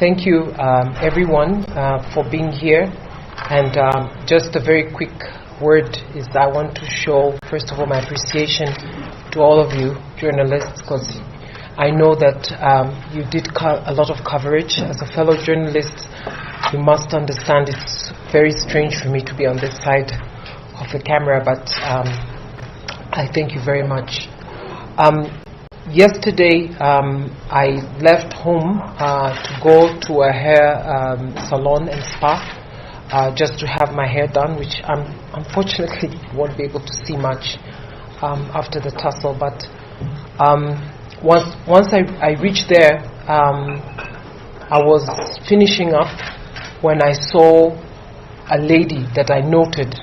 Thank you, everyone, for being here. And just a very quick word is I want to show, first of all, my appreciation to all of you journalists, because I know that you did a lot of coverage. As a fellow journalist, you must understand it's very strange for me to be on this side of the camera, but I thank you very much. Yesterday, I left home to go to a hair salon and spa just to have my hair done, which unfortunately won't be able to see much after the tussle. But once I reached there, I was finishing up when I saw a lady that I noted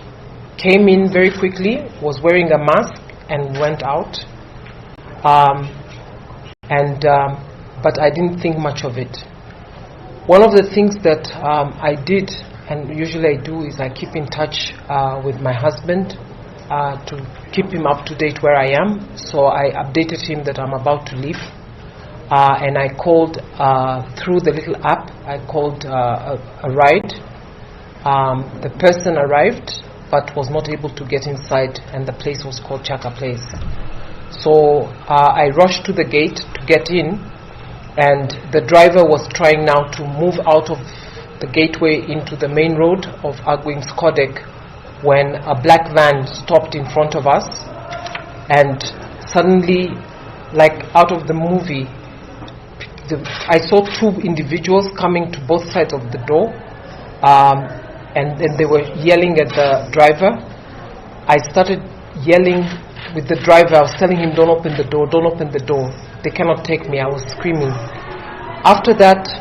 came in very quickly, was wearing a mask and went out. But I didn't think much of it. One of the things that I did, and usually I do, is I keep in touch with my husband to keep him up to date where I am. So I updated him that I'm about to leave. And I called through the little app, I called a ride. The person arrived but was not able to get inside, and the place was called Chaka Place. So I rushed to the gate to get in, and the driver was trying now to move out of the gateway into the main road of Agwing's Kodek when a black van stopped in front of us, and suddenly, like out of the movie, I saw two individuals coming to both sides of the door, and they were yelling at the driver. I started yelling with the driver. I was telling him, don't open the door, don't open the door. They cannot take me. I was screaming. After that,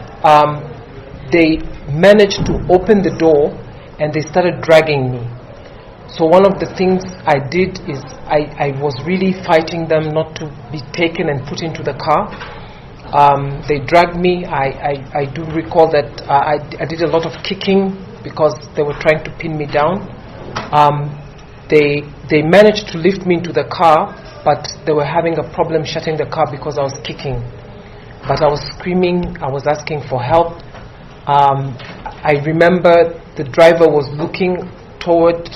they managed to open the door and they started dragging me. So one of the things I did is I was really fighting them not to be taken and put into the car. They dragged me. I do recall that I did a lot of kicking because they were trying to pin me down. They managed to lift me into the car, but they were having a problem shutting the car because I was kicking. But I was screaming, I was asking for help. I remember the driver was looking toward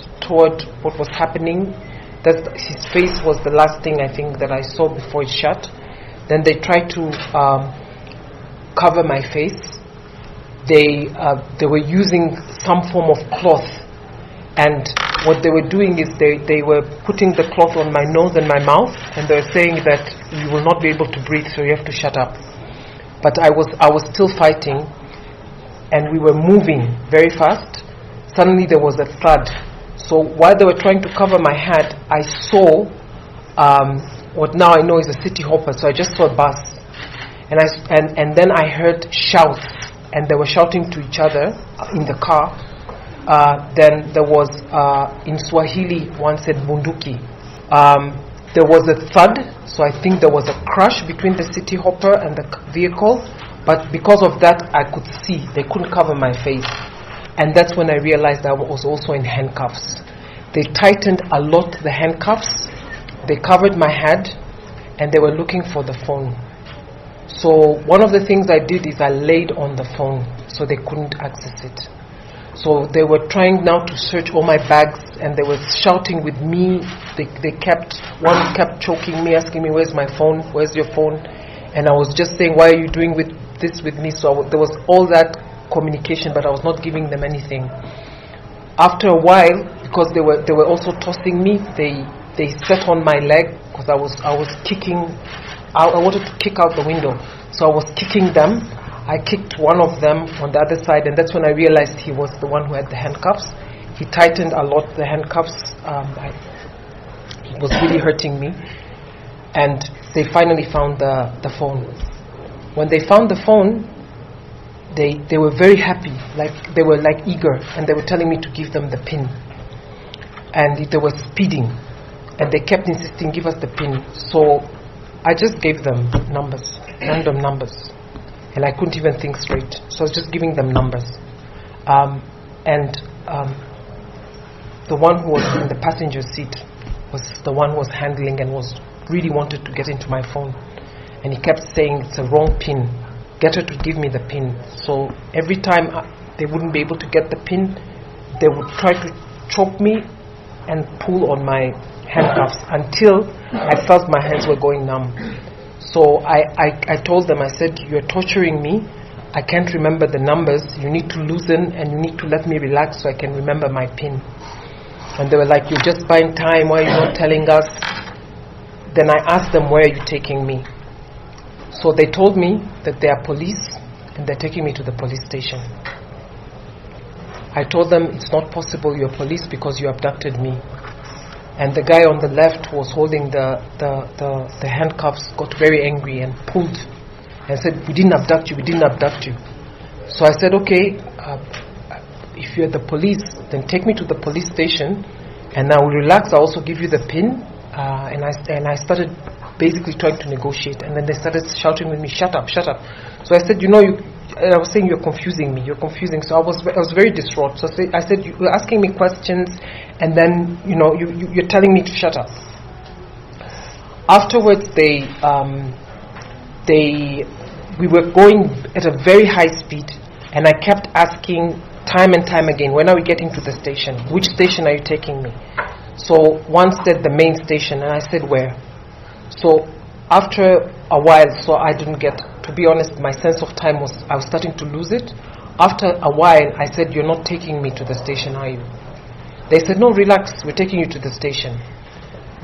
what was happening. That his face was the last thing I think that I saw before it shut. Then they tried to cover my face. They were using some form of cloth, and what they were doing is they were putting the cloth on my nose and my mouth, and they were saying that you will not be able to breathe, so you have to shut up. But I was still fighting, and we were moving very fast. Suddenly there was a thud. So while they were trying to cover my head, I saw what now I know is a city hopper. So I just saw a bus, and then I heard shouts, and they were shouting to each other in the car. Then there was, in Swahili, one said bunduki. There was a thud, so I think there was a crash between the city hopper and the vehicle. But because of that, I could see. They couldn't cover my face. And that's when I realized I was also in handcuffs. They tightened a lot the handcuffs. They covered my head, and they were looking for the phone. So one of the things I did is I laid on the phone so they couldn't access it. So they were trying now to search all my bags, and they were shouting with me. One kept choking me, asking me, where's my phone, where's your phone? And I was just saying, why are you doing this with me? So there was all that communication, but I was not giving them anything. After a while, because they were also tossing me, they sat on my leg, because I was kicking. I wanted to kick out the window, so I was kicking them. I kicked one of them on the other side, and that's when I realized he was the one who had the handcuffs. He tightened a lot the handcuffs. It was really hurting me. And they finally found the phone. When they found the phone, they were very happy. They were eager, and they were telling me to give them the PIN. And they were speeding, and they kept insisting, give us the PIN. So I just gave them numbers, random numbers. And I couldn't even think straight. So I was just giving them numbers. The one who was in the passenger seat was the one who was handling and really wanted to get into my phone. And he kept saying, it's a wrong PIN. get her to give me the pin. So every time they wouldn't be able to get the pin, they would try to choke me and pull on my handcuffs until I felt my hands were going numb. So I told them, I said, you're torturing me. I can't remember the numbers. You need to loosen and you need to let me relax so I can remember my pin. And they were like, you're just buying time. Why are you not telling us? Then I asked them, where are you taking me? So they told me that they are police and they're taking me to the police station. I told them, it's not possible you're police because you abducted me. And the guy on the left who was holding the handcuffs got very angry and pulled and said, we didn't abduct you, we didn't abduct you. So I said, okay, if you're the police, then take me to the police station and I will relax. I'll also give you the pin. And I started basically trying to negotiate. And then they started shouting with me, shut up, shut up. So I said, I was saying, you're confusing me, you're confusing. So I was very distraught. So I said, you're asking me questions and then, you're telling me to shut up. Afterwards, we were going at a very high speed and I kept asking time and time again, when are we getting to the station? Which station are you taking me? So one said the main station and I said where? So after a while, so I didn't get, to be honest, my sense of time I was starting to lose it. After a while I said, you're not taking me to the station, are you? They said, no, relax, we're taking you to the station.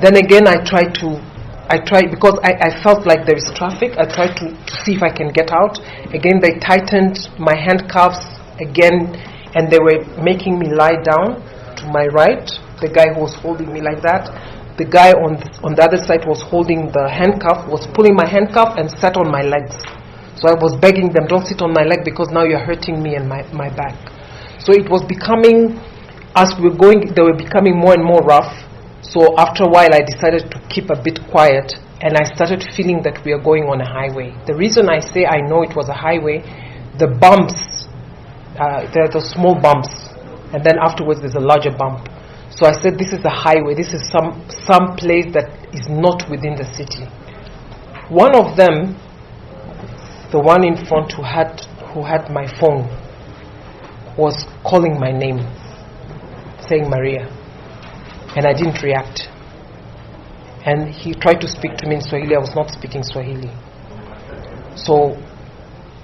Then again I tried because I felt like there is traffic. I tried to see if I can get out. Again they tightened my handcuffs again and they were making me lie down to my right. The guy who was holding me like that, the guy on the other side was holding the handcuff, was pulling my handcuff and sat on my legs. So I was begging them, don't sit on my leg because now you're hurting me and my back. So it was becoming, as we were going, they were becoming more and more rough. So after a while I decided to keep a bit quiet and I started feeling that we are going on a highway. The reason I say I know it was a highway, the bumps, there are the small bumps and then afterwards there's a larger bump. So I said, this is a highway, this is some place that is not within the city. One of them, the one in front who had my phone, was calling my name, saying Maria. And I didn't react. And he tried to speak to me in Swahili. I was not speaking Swahili. So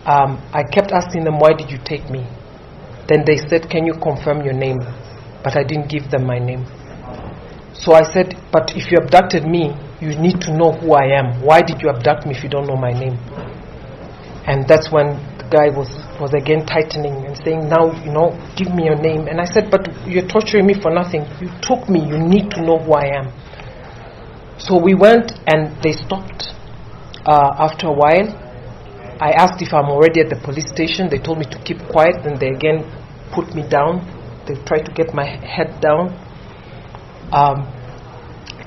I kept asking them, why did you take me? Then they said, can you confirm your name? But I didn't give them my name. So I said, but if you abducted me, you need to know who I am. Why did you abduct me if you don't know my name? And that's when the guy was again tightening and saying, now, give me your name. And I said, but you're torturing me for nothing. You took me, you need to know who I am. So we went and they stopped. After a while, I asked if I'm already at the police station. They told me to keep quiet. Then they again put me down. They tried to get my head down.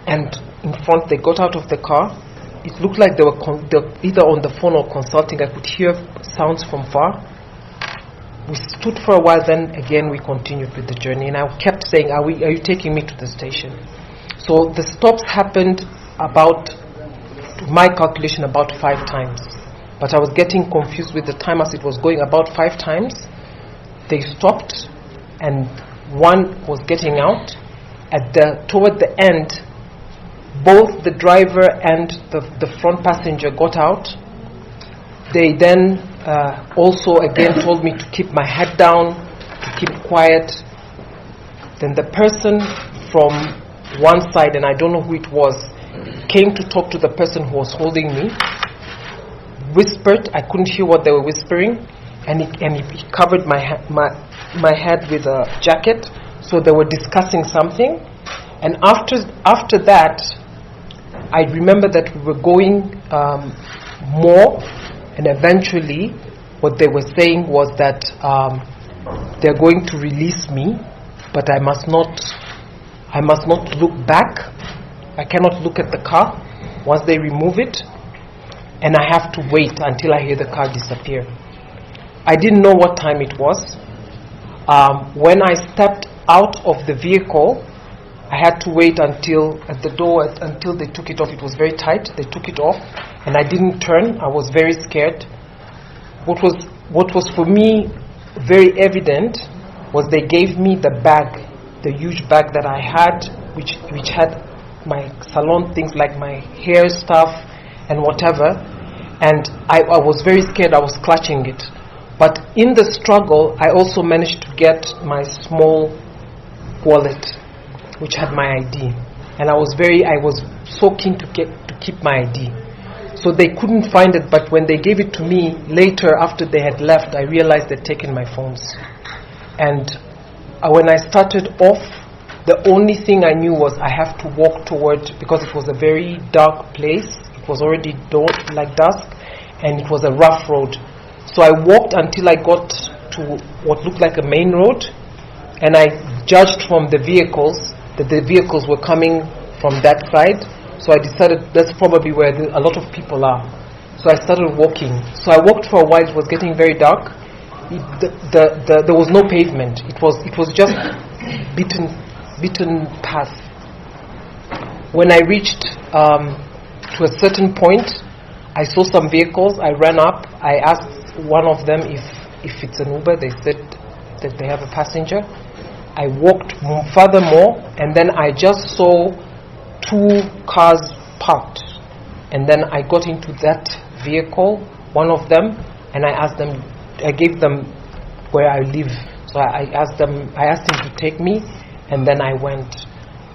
And in front, they got out of the car. It looked like they were either on the phone or consulting. I could hear sounds from far. We stood for a while, then again we continued with the journey. And I kept saying, are you taking me to the station? So the stops happened about, to my calculation, about 5 times. But I was getting confused with the time as it was going. About 5 times, they stopped and one was getting out. Toward the end, both the driver and the front passenger got out. They then also again told me to keep my head down, to keep quiet. Then the person from one side, and I don't know who it was, came to talk to the person who was holding me, whispered. I couldn't hear what they were whispering, and he covered my head with a jacket. So they were discussing something. And after that, I remember that we were going more, and eventually what they were saying was that they're going to release me, but I must not look back. I cannot look at the car once they remove it, and I have to wait until I hear the car disappear. I didn't know what time it was. When I stepped out of the vehicle, I had to wait until at the door until they took it off. It was very tight. They took it off and I didn't turn. I was very scared. what was for me very evident was they gave me the bag, the huge bag that I had, which had my salon things like my hair stuff and whatever, and I was very scared. I was clutching it, but in the struggle I also managed to get my small wallet which had my ID, and I was so keen to keep my ID. So they couldn't find it, but when they gave it to me later after they had left, I realized they'd taken my phones. And when I started off, the only thing I knew was I have to walk toward, because it was a very dark place, it was already dusk, and it was a rough road. So I walked until I got to what looked like a main road, and I judged from the vehicles that the vehicles were coming from that side. So I decided that's probably where a lot of people are. So I started walking. So I walked for a while. It was getting very dark. There was no pavement. It was just beaten path. When I reached to a certain point, I saw some vehicles. I ran up. I asked one of them if it's an Uber. They said that they have a passenger. I walked furthermore, and then I just saw 2 cars parked, and then I got into that vehicle, one of them, and I gave them where I live. So I asked him to take me, and then I went.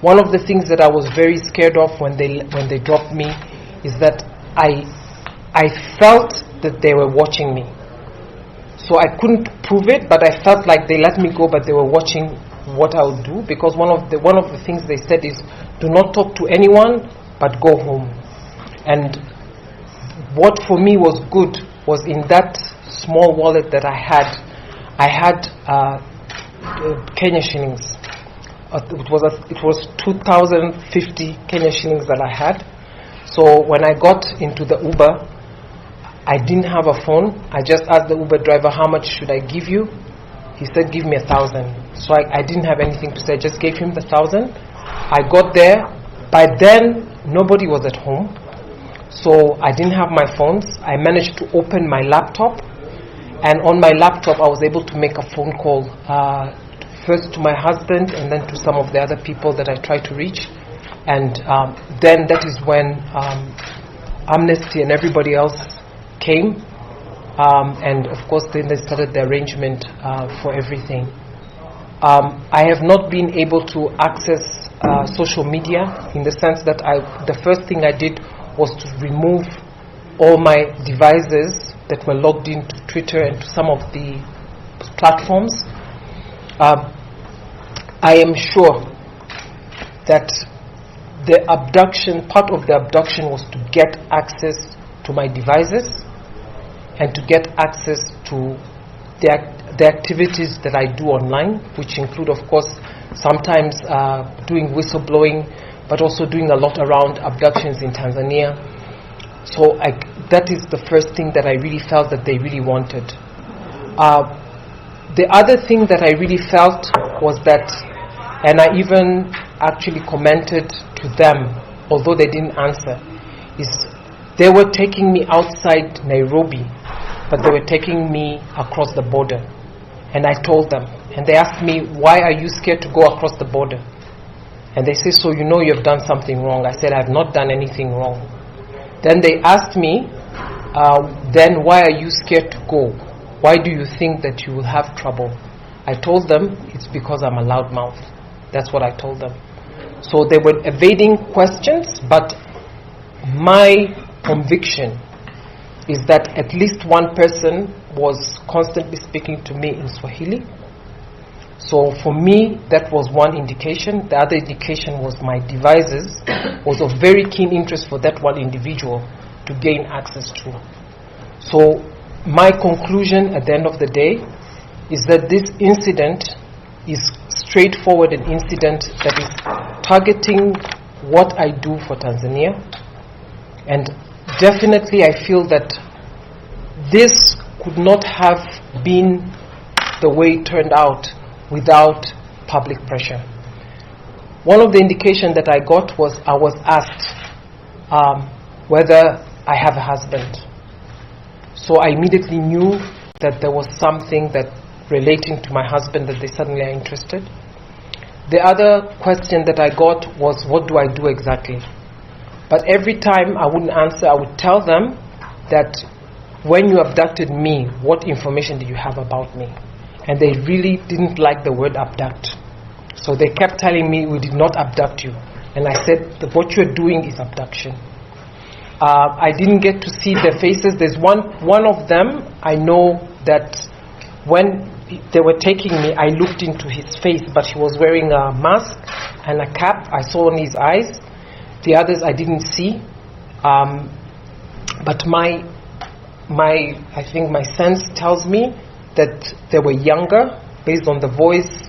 One of the things that I was very scared of when they dropped me is that I felt that they were watching me. So I couldn't prove it, but I felt like they let me go, but they were watching what I would do, because one of the things they said is, do not talk to anyone, but go home. And what for me was good was in that small wallet that I had Kenya shillings. It was 2,050 Kenya shillings that I had. So when I got into the Uber, I didn't have a phone. I just asked the Uber driver, how much should I give you? He said, give me 1,000. So I didn't have anything to say. I just gave him the 1,000. I got there. By then, nobody was at home. So I didn't have my phones. I managed to open my laptop. And on my laptop, I was able to make a phone call. First to my husband, and then to some of the other people that I tried to reach. And then that is when Amnesty and everybody else came. And of course then they started the arrangement for everything. I have not been able to access social media, in the sense that the first thing I did was to remove all my devices that were logged into Twitter and to some of the platforms. I am sure that part of the abduction was to get access to my devices and to get access to the activities that I do online, which include, of course, sometimes doing whistleblowing, but also doing a lot around abductions in Tanzania. So that is the first thing that I really felt that they really wanted. The other thing that I really felt was that, and I even actually commented to them, although they didn't answer, is they were taking me outside Nairobi, but they were taking me across the border. And I told them, and they asked me, why are you scared to go across the border? And they say, so you know you've done something wrong. I said, I have not done anything wrong. Then they asked me, then why are you scared to go? Why do you think that you will have trouble? I told them, it's because I'm a loudmouth. That's what I told them. So they were evading questions, but my conviction is that at least one person was constantly speaking to me in Swahili. So for me, that was one indication. The other indication was my devices was of very keen interest for that one individual to gain access to. So my conclusion at the end of the day is that this incident is straightforward an incident that is targeting what I do for Tanzania. And definitely I feel that this could not have been the way it turned out without public pressure. One of the indications that I got was I was asked whether I have a husband. So I immediately knew that there was something that relating to my husband that they suddenly are interested. The other question that I got was, what do I do exactly? But every time I wouldn't answer, I would tell them that when you abducted me, what information did you have about me? And they really didn't like the word abduct. So they kept telling me, we did not abduct you. And I said, what you're doing is abduction. I didn't get to see their faces. There's one of them, I know that when they were taking me, I looked into his face, but he was wearing a mask and a cap. I saw on his eyes. The others I didn't see. But I think my sense tells me that they were younger, based on the voice,